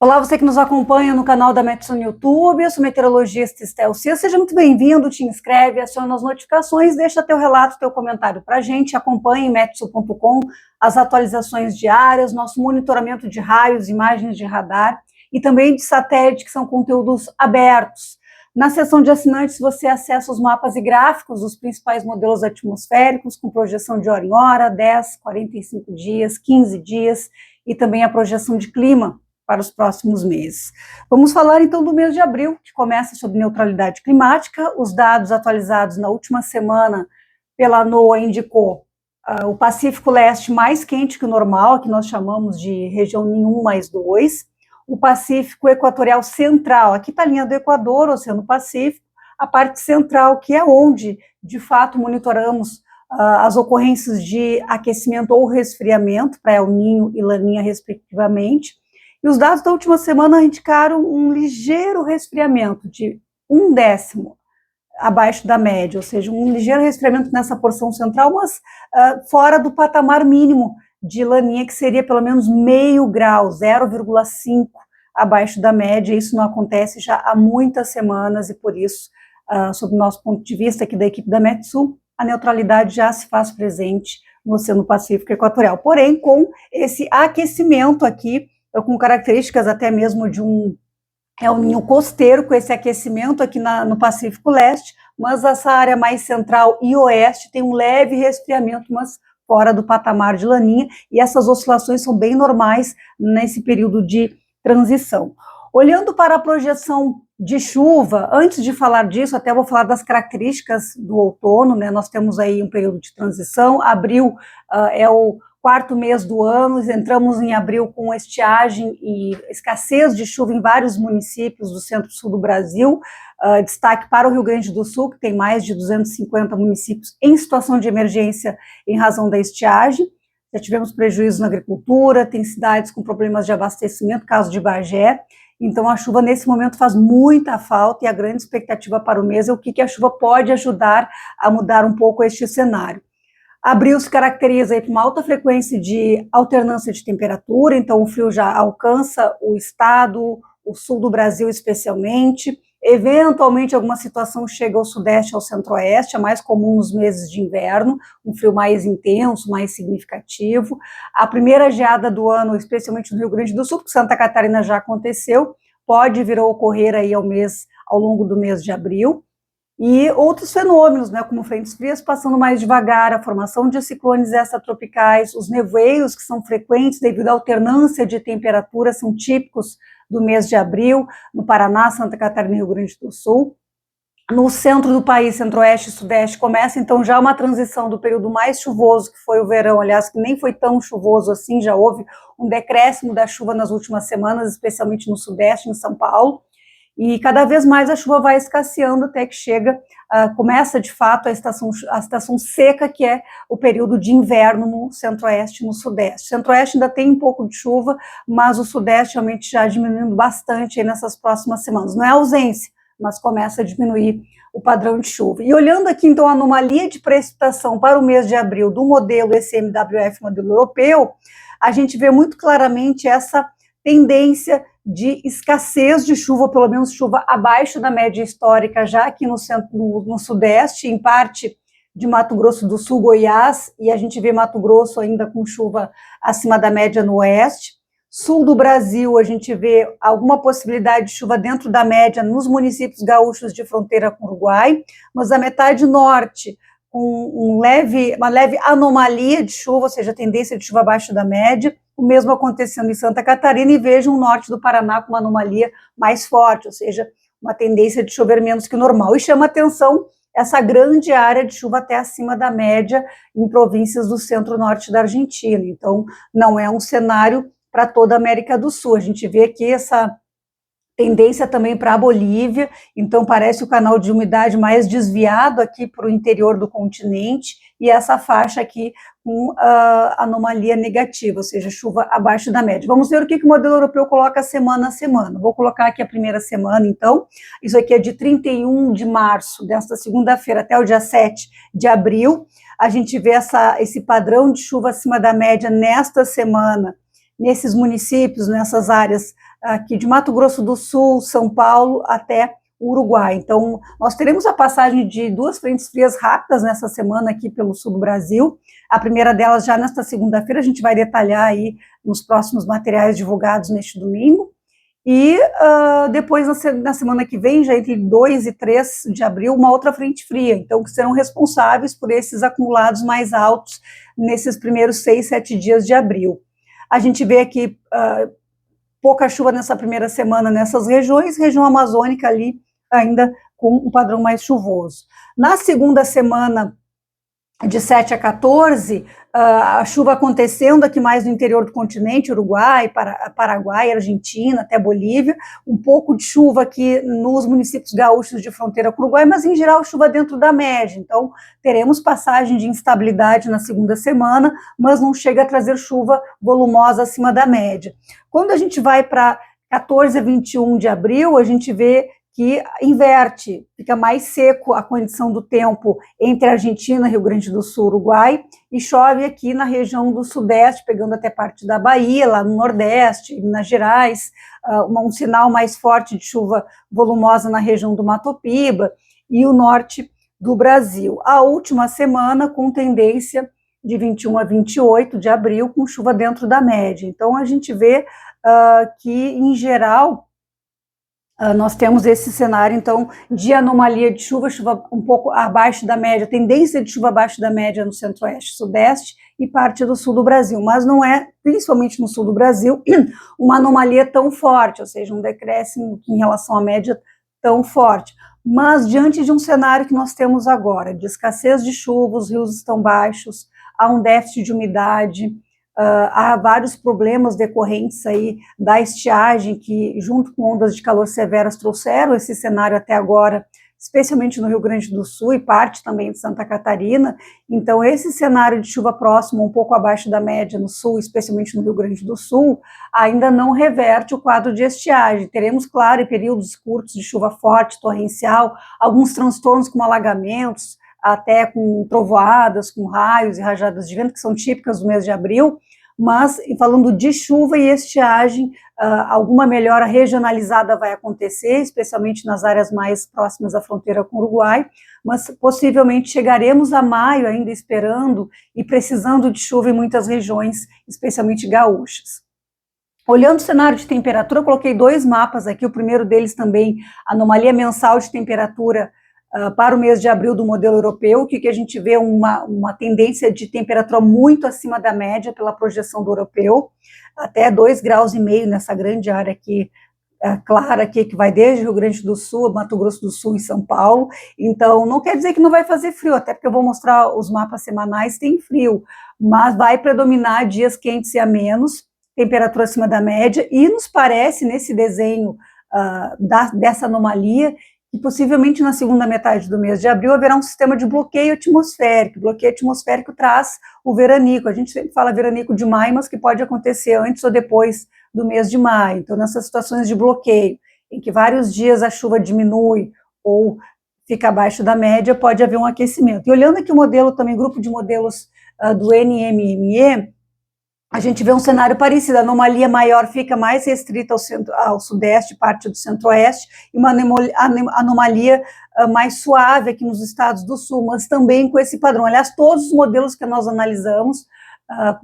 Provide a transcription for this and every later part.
Olá, você que nos acompanha no canal da Metsu no YouTube, eu sou meteorologista Estel Cia, seja muito bem-vindo, te inscreve, aciona as notificações, deixa teu relato, teu comentário para a gente, acompanhe em metsu.com as atualizações diárias, nosso monitoramento de raios, imagens de radar e também de satélite, que são conteúdos abertos. Na seção de assinantes você acessa os mapas e gráficos dos principais modelos atmosféricos, com projeção de hora em hora, 10, 45 dias, 15 dias e também a projeção de clima para os próximos meses. Vamos falar então do mês de abril, que começa sobre neutralidade climática. Os dados atualizados na última semana pela NOAA indicou o Pacífico Leste mais quente que o normal, que nós chamamos de região nenhum mais 2, o Pacífico Equatorial Central, aqui está a linha do Equador, Oceano Pacífico, a parte central, que é onde, de fato, monitoramos as ocorrências de aquecimento ou resfriamento para El Niño e Laninha, respectivamente. E os dados da última semana indicaram um ligeiro resfriamento de 1/10 abaixo da média, ou seja, um ligeiro resfriamento nessa porção central, mas fora do patamar mínimo de Laninha, que seria pelo menos meio grau, 0,5 abaixo da média. Isso não acontece já há muitas semanas e por isso, sob o nosso ponto de vista aqui da equipe da Metsu, a neutralidade já se faz presente no Oceano Pacífico Equatorial. Porém, com esse aquecimento aqui, com características até mesmo de um El Niño costeiro, com esse aquecimento aqui no Pacífico Leste, mas essa área mais central e oeste tem um leve resfriamento, mas fora do patamar de Laninha, e essas oscilações são bem normais nesse período de transição. Olhando para a projeção de chuva, antes de falar disso, até vou falar das características do outono, né? Nós temos aí um período de transição, abril é o quarto mês do ano, entramos em abril com estiagem e escassez de chuva em vários municípios do centro-sul do Brasil, destaque para o Rio Grande do Sul, que tem mais de 250 municípios em situação de emergência em razão da estiagem. Já tivemos prejuízos na agricultura, tem cidades com problemas de abastecimento, caso de Bagé. Então a chuva nesse momento faz muita falta e a grande expectativa para o mês é o que a chuva pode ajudar a mudar um pouco este cenário. Abril se caracteriza por uma alta frequência de alternância de temperatura, então o frio já alcança o estado, o sul do Brasil especialmente. Eventualmente alguma situação chega ao sudeste, ao centro-oeste, é mais comum nos meses de inverno, um frio mais intenso, mais significativo. A primeira geada do ano, especialmente no Rio Grande do Sul, porque Santa Catarina já aconteceu, pode vir a ocorrer aí ao longo do mês de abril. E outros fenômenos, né, como frentes frias passando mais devagar, a formação de ciclones extratropicais, os nevoeiros que são frequentes devido à alternância de temperatura, são típicos do mês de abril, no Paraná, Santa Catarina e Rio Grande do Sul. No centro do país, centro-oeste e sudeste, começa então já uma transição do período mais chuvoso, que foi o verão, aliás, que nem foi tão chuvoso assim, já houve um decréscimo da chuva nas últimas semanas, especialmente no sudeste, em São Paulo. E cada vez mais a chuva vai escasseando até que começa de fato a estação seca, que é o período de inverno no centro-oeste e no sudeste. O centro-oeste ainda tem um pouco de chuva, mas o sudeste realmente já diminuindo bastante aí nessas próximas semanas. Não é ausência, mas começa a diminuir o padrão de chuva. E olhando aqui então a anomalia de precipitação para o mês de abril do modelo ECMWF, modelo europeu, a gente vê muito claramente essa tendência de escassez de chuva, pelo menos chuva abaixo da média histórica, já aqui no sudeste, em parte de Mato Grosso do Sul, Goiás, e a gente vê Mato Grosso ainda com chuva acima da média no oeste. Sul do Brasil, a gente vê alguma possibilidade de chuva dentro da média nos municípios gaúchos de fronteira com o Uruguai, mas a metade norte, com uma leve anomalia de chuva, ou seja, tendência de chuva abaixo da média, o mesmo acontecendo em Santa Catarina, e vejo o norte do Paraná com uma anomalia mais forte, ou seja, uma tendência de chover menos que o normal. E chama atenção essa grande área de chuva até acima da média em províncias do centro-norte da Argentina. Então, não é um cenário para toda a América do Sul. A gente vê aqui essa tendência também para a Bolívia, então parece o canal de umidade mais desviado aqui para o interior do continente, e essa faixa aqui com anomalia negativa, ou seja, chuva abaixo da média. Vamos ver o que o modelo europeu coloca semana a semana. Vou colocar aqui a primeira semana, então, isso aqui é de 31 de março, desta segunda-feira, até o dia 7 de abril, a gente vê esse padrão de chuva acima da média nesta semana, nesses municípios, nessas áreas aqui de Mato Grosso do Sul, São Paulo, até o Uruguai. Então, nós teremos a passagem de 2 frentes frias rápidas nessa semana aqui pelo sul do Brasil. A primeira delas já nesta segunda-feira, a gente vai detalhar aí nos próximos materiais divulgados neste domingo. E depois, na semana que vem, já entre 2 e 3 de abril, uma outra frente fria, então que serão responsáveis por esses acumulados mais altos nesses primeiros 6, 7 dias de abril. A gente vê aqui pouca chuva nessa primeira semana nessas regiões, região amazônica ali ainda com um padrão mais chuvoso. Na segunda semana, de 7 a 14, a chuva acontecendo aqui mais no interior do continente, Uruguai, Paraguai, Argentina, até Bolívia, um pouco de chuva aqui nos municípios gaúchos de fronteira com o Uruguai, mas em geral chuva dentro da média, então teremos passagem de instabilidade na segunda semana, mas não chega a trazer chuva volumosa acima da média. Quando a gente vai para 14 a 21 de abril, a gente vê que inverte, fica mais seco a condição do tempo entre Argentina, Rio Grande do Sul, Uruguai, e chove aqui na região do Sudeste, pegando até parte da Bahia, lá no Nordeste, Minas Gerais, um sinal mais forte de chuva volumosa na região do Mato Piba e o norte do Brasil. A última semana com tendência de 21 a 28 de abril, com chuva dentro da média. Então, a gente vê que, em geral, nós temos esse cenário, então, de anomalia de chuva, chuva um pouco abaixo da média, tendência de chuva abaixo da média no centro-oeste, sudeste e parte do sul do Brasil, mas não é, principalmente no sul do Brasil, uma anomalia tão forte, ou seja, um decréscimo em relação à média tão forte. Mas diante de um cenário que nós temos agora, de escassez de chuva, os rios estão baixos, há um déficit de umidade, há vários problemas decorrentes aí da estiagem que, junto com ondas de calor severas, trouxeram esse cenário até agora, especialmente no Rio Grande do Sul e parte também de Santa Catarina. Então, esse cenário de chuva próximo, um pouco abaixo da média no Sul, especialmente no Rio Grande do Sul, ainda não reverte o quadro de estiagem. Teremos, claro, períodos curtos de chuva forte, torrencial, alguns transtornos como alagamentos, até com trovoadas, com raios e rajadas de vento, que são típicas do mês de abril, mas falando de chuva e estiagem, alguma melhora regionalizada vai acontecer, especialmente nas áreas mais próximas à fronteira com o Uruguai, mas possivelmente chegaremos a maio ainda esperando e precisando de chuva em muitas regiões, especialmente gaúchas. Olhando o cenário de temperatura, eu coloquei 2 mapas aqui, o primeiro deles também, anomalia mensal de temperatura para o mês de abril do modelo europeu, que a gente vê uma tendência de temperatura muito acima da média pela projeção do europeu, até 2,5 graus nessa grande área aqui, clara aqui, que vai desde Rio Grande do Sul, Mato Grosso do Sul e São Paulo. Então, não quer dizer que não vai fazer frio, até porque eu vou mostrar os mapas semanais, tem frio, mas vai predominar dias quentes e a menos, temperatura acima da média, e nos parece, nesse desenho dessa anomalia, que possivelmente na segunda metade do mês de abril haverá um sistema de bloqueio atmosférico. O bloqueio atmosférico traz o veranico. A gente sempre fala veranico de maio, mas que pode acontecer antes ou depois do mês de maio. Então, nessas situações de bloqueio, em que vários dias a chuva diminui ou fica abaixo da média, pode haver um aquecimento. E olhando aqui o modelo também, grupo de modelos do NMME, a gente vê um cenário parecido, a anomalia maior fica mais restrita ao sudeste, parte do centro-oeste, e uma anomalia mais suave aqui nos estados do sul, mas também com esse padrão. Aliás, todos os modelos que nós analisamos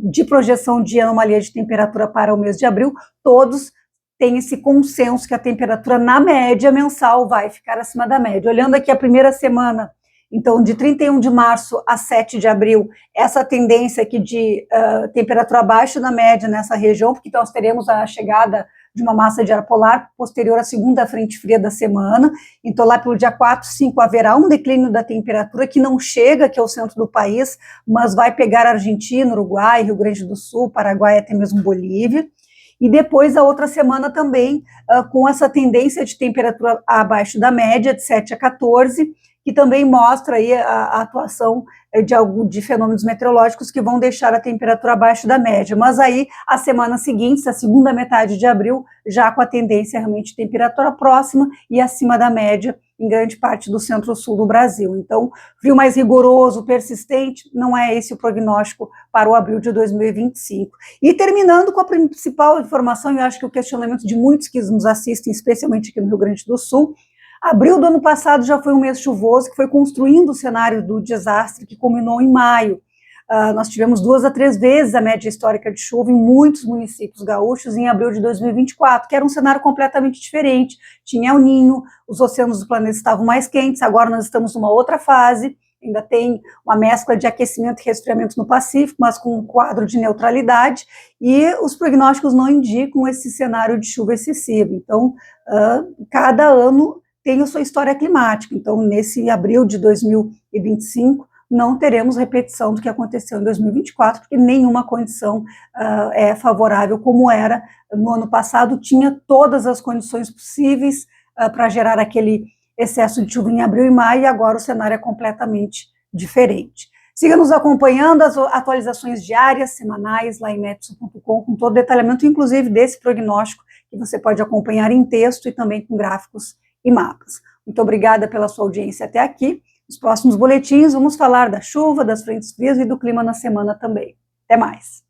de projeção de anomalia de temperatura para o mês de abril, todos têm esse consenso que a temperatura na média mensal vai ficar acima da média. Olhando aqui a primeira semana, então, de 31 de março a 7 de abril, essa tendência aqui de temperatura abaixo da média nessa região, porque nós teremos a chegada de uma massa de ar polar posterior à segunda frente fria da semana. Então, lá pelo dia 4, 5, haverá um declínio da temperatura que não chega aqui ao centro do país, mas vai pegar Argentina, Uruguai, Rio Grande do Sul, Paraguai, até mesmo Bolívia. E depois a outra semana também com essa tendência de temperatura abaixo da média, de 7 a 14, que também mostra aí a atuação de fenômenos meteorológicos que vão deixar a temperatura abaixo da média. Mas aí, as semanas seguintes, a segunda metade de abril, já com a tendência realmente de temperatura próxima e acima da média em grande parte do centro-sul do Brasil. Então, frio mais rigoroso, persistente, não é esse o prognóstico para o abril de 2025. E terminando com a principal informação, eu acho que o questionamento de muitos que nos assistem, especialmente aqui no Rio Grande do Sul, abril do ano passado já foi um mês chuvoso, que foi construindo o cenário do desastre que culminou em maio. Nós tivemos 2 a 3 vezes a média histórica de chuva em muitos municípios gaúchos em abril de 2024, que era um cenário completamente diferente. Tinha El Niño, os oceanos do planeta estavam mais quentes, agora nós estamos numa outra fase, ainda tem uma mescla de aquecimento e resfriamento no Pacífico, mas com um quadro de neutralidade, e os prognósticos não indicam esse cenário de chuva excessiva. Então, cada ano tem a sua história climática. Então, nesse abril de 2025, não teremos repetição do que aconteceu em 2024, porque nenhuma condição é favorável como era no ano passado, tinha todas as condições possíveis para gerar aquele excesso de chuva em abril e maio, e agora o cenário é completamente diferente. Siga nos acompanhando, as atualizações diárias, semanais, lá em Metsu.com, com todo o detalhamento, inclusive desse prognóstico, que você pode acompanhar em texto e também com gráficos e mapas. Muito obrigada pela sua audiência até aqui. Nos próximos boletins vamos falar da chuva, das frentes frias e do clima na semana também. Até mais!